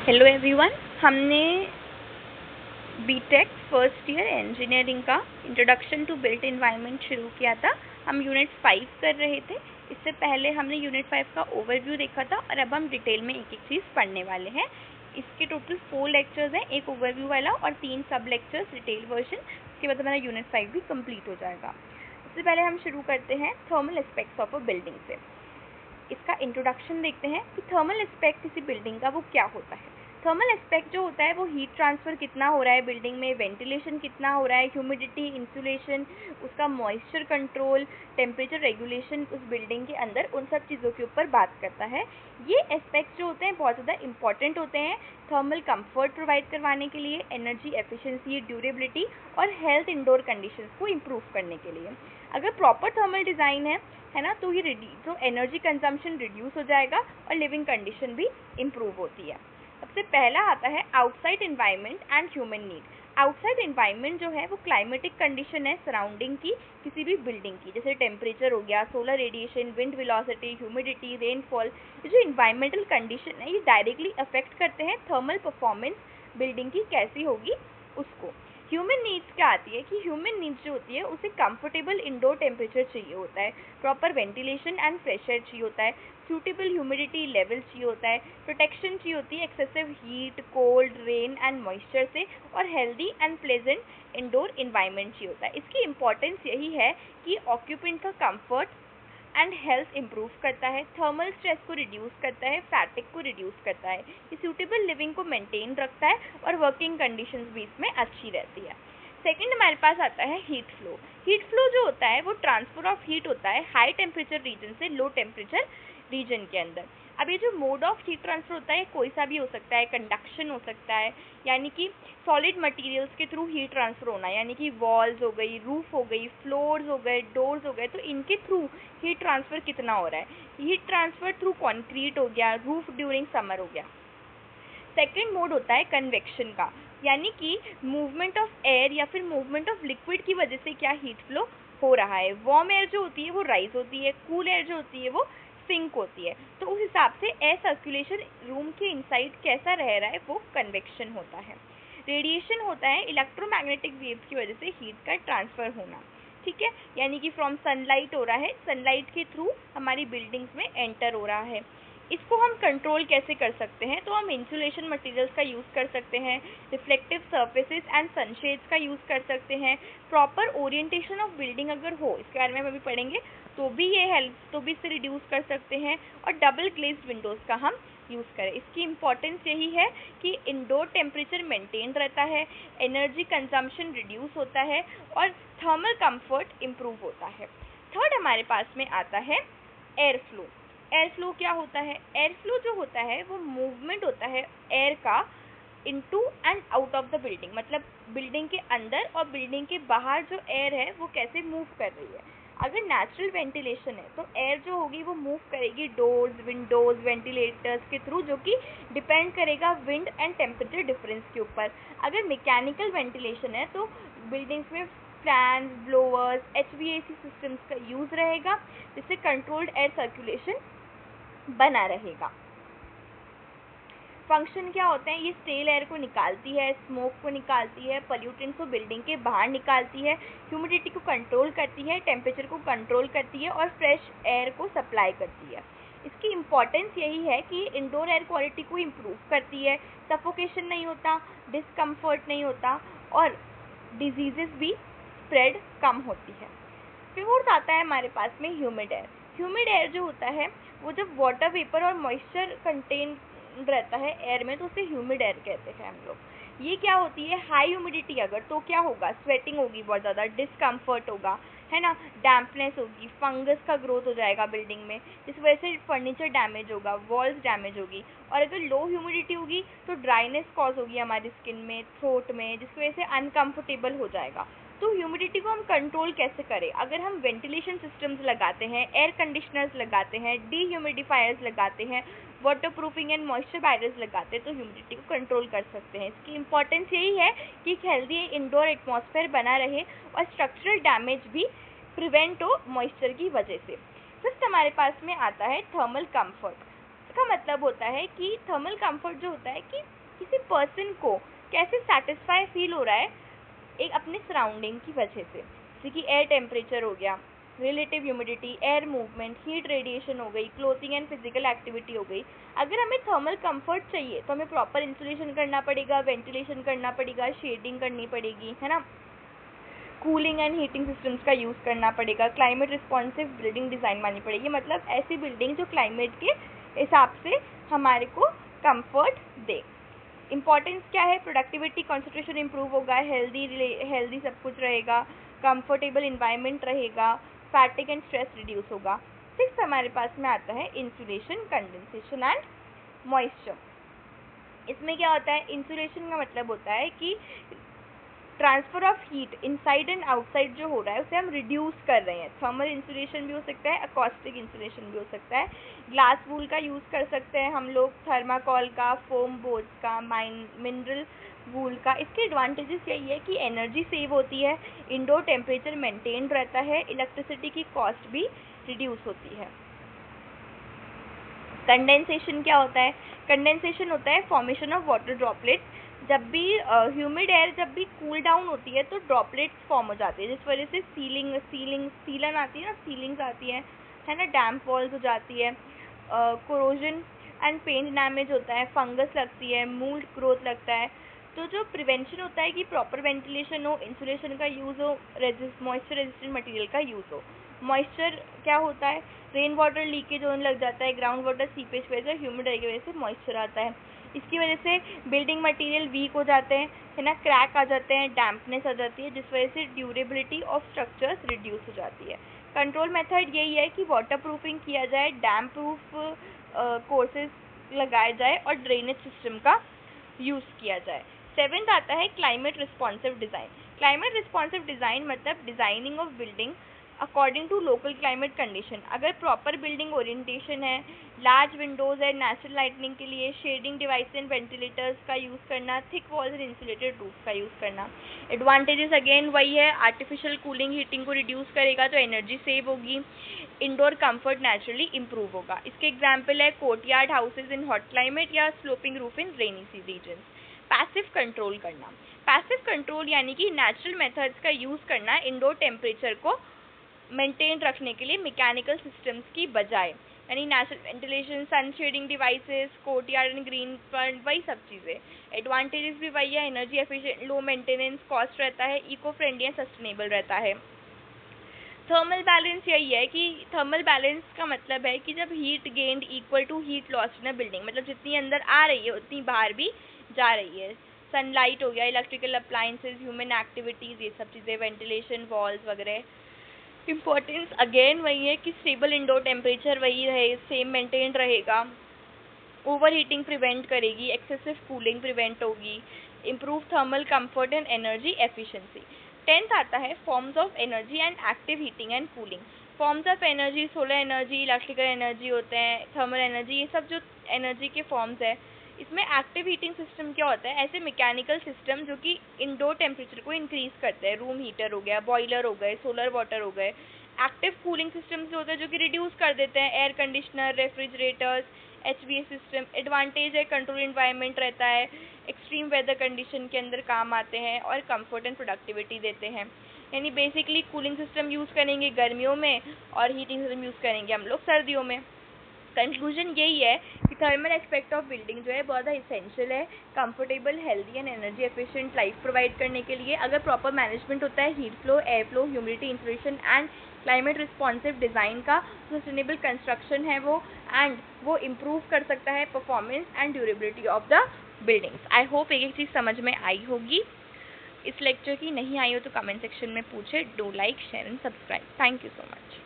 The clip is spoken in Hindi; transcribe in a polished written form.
हेलो एवरीवन, हमने बीटेक फर्स्ट ईयर इंजीनियरिंग का इंट्रोडक्शन टू बिल्ट एनवायरनमेंट शुरू किया था। हम यूनिट 5 कर रहे थे। इससे पहले हमने यूनिट 5 का ओवरव्यू देखा था और अब हम डिटेल में एक एक चीज़ पढ़ने वाले हैं। इसके टोटल 4 लेक्चर्स हैं, एक ओवरव्यू वाला और 3 सब लेक्चर्स डिटेल वर्जन। उसके बाद हमारा यूनिट 5 भी कंप्लीट हो जाएगा। इससे पहले हम शुरू करते हैं thermal aspects of a building से। इसका इंट्रोडक्शन देखते हैं कि थर्मल एस्पेक्ट किसी बिल्डिंग का वो क्या होता है। थर्मल एस्पेक्ट जो होता है वो हीट ट्रांसफ़र कितना हो रहा है बिल्डिंग में, वेंटिलेशन कितना हो रहा है, ह्यूमिडिटी, इंसुलेशन, उसका मॉइस्चर कंट्रोल, टेम्परेचर रेगुलेशन उस बिल्डिंग के अंदर, उन सब चीज़ों के ऊपर बात करता है। ये एस्पेक्ट्स जो होते हैं बहुत ज़्यादा इंपॉर्टेंट होते हैं थर्मल कंफर्ट प्रोवाइड करवाने के लिए, एनर्जी एफिशिएंसी, ड्यूरेबिलिटी और हेल्थ इंडोर कंडीशंस को इम्प्रूव करने के लिए। अगर प्रॉपर थर्मल डिज़ाइन है ना, तो ये तो एनर्जी कंजम्पशन रिड्यूस हो जाएगा और लिविंग कंडीशन भी इम्प्रूव होती है। सबसे पहला आता है outside environment and human need. Outside environment जो है वो क्लाइमेटिक कंडीशन है सराउंडिंग की, किसी भी बिल्डिंग की, जैसे टेम्परेचर हो गया, solar radiation, wind velocity, humidity, rainfall. ये जो इन्वायरमेंटल कंडीशन है ये डायरेक्टली अफेक्ट करते हैं थर्मल परफॉर्मेंस बिल्डिंग की कैसी होगी उसको। ह्यूमन नीड्स क्या आती है कि ह्यूमन नीड्स जो होती है उसे कंफर्टेबल इंडोर टेम्परेचर चाहिए होता है, proper ventilation and fresh air चाहिए होता है, सूटेबल ह्यूमिडिटी लेवल चाहिए होता है, प्रोटेक्शन चाहिए होती है excessive heat, cold, rain and moisture से, और healthy and pleasant indoor environment चाहिए होता है। इसकी इंपॉर्टेंस यही है कि ऑक्यूपेंट का कंफर्ट एंड हेल्थ इंप्रूव करता है, थर्मल स्ट्रेस को रिड्यूस करता है, फैटिग को रिड्यूस करता है, ये सूटेबल लिविंग को मेंटेन रखता है और वर्किंग कंडीशंस भी इसमें अच्छी रहती है। सेकंड हमारे पास आता है हीट फ्लो। हीट फ्लो जो होता है वो ट्रांसफर ऑफ हीट होता है हाई टेम्परेचर रीजन से लो टेम्परेचर रीजन के अंदर। अब ये जो मोड ऑफ हीट ट्रांसफर होता है कोई सा भी हो सकता है, कंडक्शन हो सकता है, यानी कि सॉलिड मटेरियल्स के थ्रू हीट ट्रांसफर होना, यानी कि वॉल्स हो गई, रूफ हो गई, फ्लोर्स हो गए, डोर्स हो गए, तो इनके थ्रू हीट ट्रांसफर कितना हो रहा है। हीट ट्रांसफर थ्रू कंक्रीट हो गया, रूफ ड्यूरिंग समर हो गया। सेकेंड मोड होता है कन्वेक्शन का, यानी कि मूवमेंट ऑफ एयर या फिर मूवमेंट ऑफ लिक्विड की वजह से क्या हीट फ्लो हो रहा है। वार्म एयर जो होती है वो राइज होती है, कूल एयर जो होती है वो सिंक होती है, तो उस हिसाब से एयर सर्कुलेशन रूम के इनसाइड कैसा रह रहा है वो कन्वेक्शन होता है। रेडिएशन होता है इलेक्ट्रोमैग्नेटिक वेव्स की वजह से हीट का ट्रांसफर होना, ठीक है, यानी कि फ्रॉम सनलाइट हो रहा है, सनलाइट के थ्रू हमारी बिल्डिंग्स में एंटर हो रहा है। इसको हम कंट्रोल कैसे कर सकते हैं, तो हम इंसुलेशन मटेरियल्स का यूज़ कर सकते हैं, रिफ्लेक्टिव सर्फेसिस एंड सनशेड्स का यूज़ कर सकते हैं, प्रॉपर ओरिएंटेशन ऑफ बिल्डिंग अगर हो, इसके बारे में हम अभी पढ़ेंगे, तो भी ये हेल्प, तो भी इससे रिड्यूस कर सकते हैं, और डबल ग्लेज्ड विंडोज़ का हम यूज़ करें। इसकी इंपॉर्टेंस यही है कि इंडोर टेम्परेचर मेंटेन रहता है, एनर्जी कंजम्पशन रिड्यूस होता है और थर्मल कंफर्ट इम्प्रूव होता है। थर्ड हमारे पास में आता है एयर फ्लो। एयर फ्लो क्या होता है? एयर फ्लो जो होता है वो मूवमेंट होता है एयर का into and out of the building, मतलब बिल्डिंग के अंदर और बिल्डिंग के बाहर जो एयर है वो कैसे मूव कर रही है। अगर नेचुरल वेंटिलेशन है तो एयर जो होगी वो मूव करेगी डोर्स, विंडोज, वेंटिलेटर्स के थ्रू, जो कि डिपेंड करेगा विंड एंड टेम्परेचर डिफरेंस के ऊपर। अगर मैकेनिकल वेंटिलेशन है तो बिल्डिंग्स में फैंस, ब्लोअर्स, HVAC सिस्टम्स का यूज़ रहेगा, जिससे कंट्रोल्ड एयर सर्कुलेशन बना रहेगा। फंक्शन क्या होते हैं? ये स्टेल एयर को निकालती है, स्मोक को निकालती है, पॉल्यूटेंट्स को बिल्डिंग के बाहर निकालती है, ह्यूमिडिटी को कंट्रोल करती है, टेम्परेचर को कंट्रोल करती है और फ्रेश एयर को सप्लाई करती है। इसकी इम्पॉर्टेंस यही है कि इंडोर एयर क्वालिटी को इम्प्रूव करती है, सफोकेशन नहीं होता, डिस्कम्फर्ट नहीं होता और डिजीजेस भी स्प्रेड कम होती है। फोर्थ आता है हमारे पास में ह्यूमिड एयर। ह्यूमिड एयर जो होता है वो जब वाटर वेपर और मॉइस्चर कंटेन रहता है एयर में तो उसे ह्यूमिड एयर कहते हैं हम लोग। ये क्या होती है? हाई ह्यूमिडिटी अगर तो क्या होगा? स्वेटिंग होगी, बहुत ज़्यादा डिस्कम्फर्ट होगा, है ना, डैम्पनेस होगी, फंगस का ग्रोथ हो जाएगा बिल्डिंग में, जिस वजह से फर्नीचर डैमेज होगा, वॉल्स डैमेज होगी। और अगर लो ह्यूमिडिटी होगी तो ड्राइनेस कॉज होगी हमारी स्किन में, थ्रोट में, जिसकी वजह से अनकम्फर्टेबल हो जाएगा। तो ह्यूमिडिटी को हम कंट्रोल कैसे करें? अगर हम वेंटिलेशन सिस्टम्स लगाते हैं, एयर कंडीशनर्स लगाते हैं, डीह्यूमिडिफायर्स लगाते हैं, water proofing and moisture barriers लगाते हैं तो ह्यूमिडिटी को कंट्रोल कर सकते हैं। इसकी इंपॉर्टेंस यही है कि एक हेल्दी इंडोर एटमॉस्फेयर बना रहे और स्ट्रक्चरल डैमेज भी प्रिवेंट हो मॉइस्चर की वजह से। फिफ्थ हमारे पास में आता है थर्मल कंफर्ट। इसका मतलब होता है कि थर्मल कंफर्ट जो होता है कि किसी पर्सन को कैसे सेटिस्फाई फील हो रहा है एक अपने सराउंडिंग की वजह से, जैसे कि एयर टेम्परेचर हो गया, relative humidity, air movement, heat radiation हो गई, क्लोथिंग एंड फिजिकल एक्टिविटी हो गई। अगर हमें थर्मल कंफर्ट चाहिए तो हमें प्रॉपर इंसुलेशन करना पड़ेगा, वेंटिलेशन करना पड़ेगा, शेडिंग करनी पड़ेगी, है ना, कूलिंग एंड हीटिंग सिस्टम्स का यूज़ करना पड़ेगा, क्लाइमेट रिस्पॉन्सिव बिल्डिंग डिज़ाइन बनानी पड़ेगी, मतलब ऐसी बिल्डिंग जो क्लाइमेट के हिसाब से हमारे को कंफर्ट दे। इंपॉर्टेंस क्या है, प्रोडक्टिविटी कंसंट्रेशन इंप्रूव होगा, हेल्दी सब कुछ रहेगा, कंफर्टेबल इन्वायरमेंट रहेगा, फैटिग एंड स्ट्रेस रिड्यूस होगा। 6 हमारे पास में आता है इंसुलेशन, कंडेंसेशन एंड मॉइस्चर। इसमें क्या होता है, इंसुलेशन का मतलब होता है कि transfer of heat inside and outside जो हो रहा है उसे हम रिड्यूस कर रहे हैं। थर्मल इंसुलेशन भी हो सकता है, अकॉस्टिक इंसुलेशन भी हो सकता है, ग्लास वूल का यूज़ कर सकते हैं हम लोग, थर्माकोल का, फोम बोर्ड्स का, मिनरल वूल का। इसके एडवांटेजेस यही है कि एनर्जी सेव होती है, इंडोर टेम्परेचर मेंटेन रहता है, इलेक्ट्रिसिटी की कॉस्ट भी रिड्यूस होती है। कंडेंसेशन क्या होता है, कंडेंसेशन होता है फॉर्मेशन ऑफ वाटर ड्रॉपलेट्स। जब भी ह्यूमिड एयर जब भी कूल डाउन होती है तो ड्रॉपलेट्स फॉर्म हो जाती है, जिस वजह से सीलन आती है ना, सीलिंग्स आती है ना, डैम्प वॉल्स हो जाती है, कोरोजन एंड पेंट डैमेज होता है, फंगस लगती है, मूल्ड ग्रोथ लगता है। तो जो प्रिवेंशन होता है कि प्रॉपर वेंटिलेशन हो, इंसुलेशन का यूज़ हो, मॉइस्चर रेजिस्टेंट मटेरियल का यूज़ हो। मॉइस्चर क्या होता है, रेन वाटर लीकेज होने लग जाता है, ग्राउंड वाटर सीपेज की वजह से, ह्यूमिड एयर की वजह से मॉइस्चर आता है। इसकी वजह से बिल्डिंग मटेरियल वीक हो जाते हैं, है ना, क्रैक आ जाते हैं, डैम्पनेस आ जाती है, जिस वजह से ड्यूरेबिलिटी ऑफ स्ट्रक्चर्स रिड्यूस हो जाती है। कंट्रोल मेथड यही है कि वाटर प्रूफिंग किया जाए, डैम्प प्रूफ कोर्सेज लगाए जाए और ड्रेनेज सिस्टम का यूज़ किया जाए। 7th आता है climate responsive design. Climate responsive design मतलब designing of building according to local climate condition. अगर प्रॉपर बिल्डिंग ओरिएंटेशन है, लार्ज विंडोज़ है नेचुरल लाइटनिंग के लिए, शेडिंग डिवाइस एंड वेंटिलेटर्स का यूज़ करना, thick walls and insulated roof का यूज़ करना। एडवांटेजेस अगेन वही है, आर्टिफिशियल कूलिंग हीटिंग को रिड्यूस करेगा तो एनर्जी सेव होगी, इंडोर कंफर्ट नेचुरली इंप्रूव होगा। इसके एग्जाम्पल है courtyard houses in hot climate या sloping roof in rainy sea region. Passive control करना, पैसिव कंट्रोल यानी कि नेचुरल मेथड्स का यूज़ करना इंडोर टेम्परेचर को मेंटेन रखने के लिए मैकेनिकल सिस्टम्स की बजाय, यानी natural ventilation, sun shading devices, courtyard and green front, वही सब चीज़ें। एडवांटेजेस भी वही है, energy efficient, low maintenance cost रहता है, इको फ्रेंडली एंड सस्टेनेबल रहता है। थर्मल बैलेंस यही है कि थर्मल बैलेंस का मतलब है कि जब heat gained equal to heat loss in a building, मतलब जितनी अंदर आ रही है उतनी बाहर भी जा रही है। सनलाइट हो गया, इलेक्ट्रिकल अप्लायंसेज, ह्यूमन एक्टिविटीज़, ये सब चीज़ें, वेंटिलेशन, वॉल्स वगैरह। इम्पोर्टेंस अगेन वही है कि स्टेबल इंडोर टेम्परेचर वही रहे, सेम मेंटेन रहेगा, ओवर हीटिंग प्रिवेंट करेगी, एक्सेसिव कूलिंग प्रिवेंट होगी, improve thermal comfort and energy efficiency. 10th आता है forms of energy and active heating and cooling. Forms of energy, solar energy, electrical energy होते हैं, थर्मल एनर्जी, ये सब जो एनर्जी के फॉर्म्स है। इसमें एक्टिव हीटिंग सिस्टम क्या होता है, ऐसे मैकेनिकल सिस्टम जो कि इंडोर टेम्परेचर को इंक्रीज करते हैं, रूम हीटर हो गया, बॉयलर हो गए, सोलर वाटर हो गए। एक्टिव कूलिंग सिस्टम्स होते हैं जो कि रिड्यूस कर देते हैं, air conditioner, refrigerators, HVAC system. Advantage है कंट्रोल इन्वायरमेंट रहता है, एक्सट्रीम वेदर कंडीशन के अंदर काम आते हैं और कंफर्ट एंड प्रोडक्टिविटी देते हैं। यानी बेसिकली कूलिंग सिस्टम यूज़ करेंगे गर्मियों में और हीटिंग सिस्टम यूज़ करेंगे हम लोग सर्दियों में। कंक्लूजन यही है कि थर्मल एस्पेक्ट ऑफ बिल्डिंग जो है बहुत इसेंशियल है comfortable, healthy and energy efficient life provide करने के लिए। अगर प्रॉपर मैनेजमेंट होता है heat flow, air flow, humidity, insulation and climate responsive design का, सस्टेनेबल कंस्ट्रक्शन है वो इम्प्रूव कर सकता है performance and durability of the buildings. I hope एक चीज़ समझ में आई होगी इस लेक्चर की। नहीं आई हो तो कमेंट सेक्शन में पूछे। Do like, share and subscribe. Thank you so much.